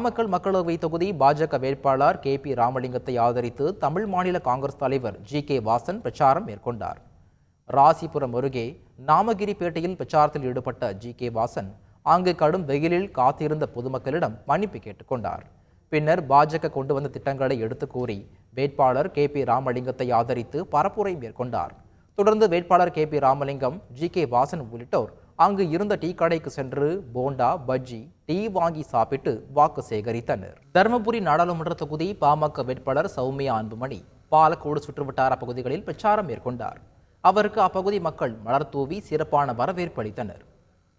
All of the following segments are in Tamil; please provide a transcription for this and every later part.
நாமக்கல் மக்களவை தொகுதி பாஜக வேட்பாளர் KP ராமலிங்கத்தை ஆதரித்து தமிழ் மாநில காங்கிரஸ் தலைவர் GK வாசன் பிரச்சாரம் மேற்கொண்டார். ராசிபுரம் அருகே நாமகிரிப்பேட்டையில் பிரச்சாரத்தில் ஈடுபட்ட GK வாசன் அங்கு கடும் வெயிலில் காத்திருந்த பொதுமக்களிடம் மன்னிப்பு கேட்டுக்கொண்டார். பின்னர் பாஜக கொண்டு வந்த திட்டங்களை எடுத்து கூறி வேட்பாளர் KP ராமலிங்கத்தை ஆதரித்து பரப்புரை மேற்கொண்டார். தொடர்ந்து வேட்பாளர் KP ராமலிங்கம், GK வாசன் உள்ளிட்டோர் அங்கு இருந்த டீ கடைக்கு சென்று போண்டா, பஜ்ஜி, டீ வாங்கி சாப்பிட்டு வாக்கு சேகரித்தனர். தருமபுரி நாடாளுமன்ற தொகுதி பாமக வேட்பாளர் சௌமியா அன்புமணி பாலக்கோடு சுற்றுவட்டார பகுதிகளில் பிரச்சாரம் மேற்கொண்டார். அவருக்கு அப்பகுதி மக்கள் மலர் தூவி சிறப்பான வரவேற்பு அளித்தனர்.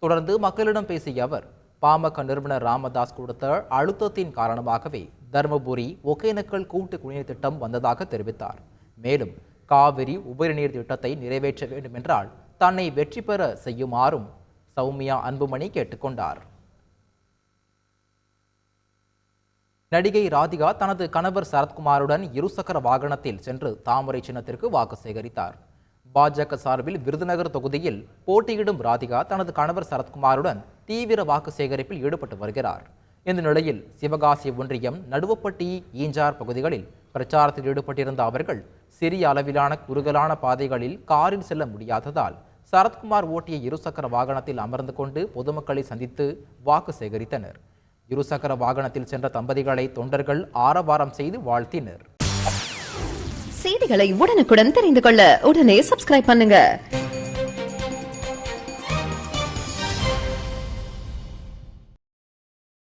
தொடர்ந்து மக்களிடம் பேசிய அவர், பாமக நிறுவனர் ராமதாஸ் கொடுத்த அழுத்தத்தின் காரணமாகவே தருமபுரி ஒகேனக்கல் கூட்டு குடிநீர் திட்டம் வந்ததாக தெரிவித்தார். மேலும் காவிரி உபரிநீர் திட்டத்தை நிறைவேற்ற வேண்டும் என்றால் தன்னை வெற்றி பெற செய்யுமாறும் சௌமியா அன்புமணி கேட்டுக்கொண்டார். நடிகை ராதிகா தனது கணவர் சரத்குமாருடன் இருசக்கர வாகனத்தில் சென்று தாமரை சின்னத்திற்கு வாக்கு சேகரித்தார். பாஜக சார்பில் விருதுநகர் தொகுதியில் போட்டியிடும் ராதிகா தனது கணவர் சரத்குமாருடன் தீவிர வாக்கு சேகரிப்பில் ஈடுபட்டு வருகிறார். இந்த நிலையில் சிவகாசி ஒன்றியம் நடுவப்பட்டி, ஈஞ்சார் பகுதிகளில் பிரச்சாரத்தில் ஈடுபட்டிருந்த அவர்கள் சிறிய அளவிலான குறுகலான பாதைகளில் காரில் செல்ல முடியாததால் சரத்குமார் ஓட்டிய இருசக்கர வாகனத்தில் அமர்ந்து கொண்டு பொதுமக்களை சந்தித்து வாக்கு சேகரித்தனர். இருசக்கர வாகனத்தில் சென்ற தம்பதிகளை தொண்டர்கள் ஆரவாரம் செய்து வாழ்த்தினர். செய்திகளை உடனுக்குடன் தெரிந்து கொள்ள உடனே சப்ஸ்கிரைப் பண்ணுங்க.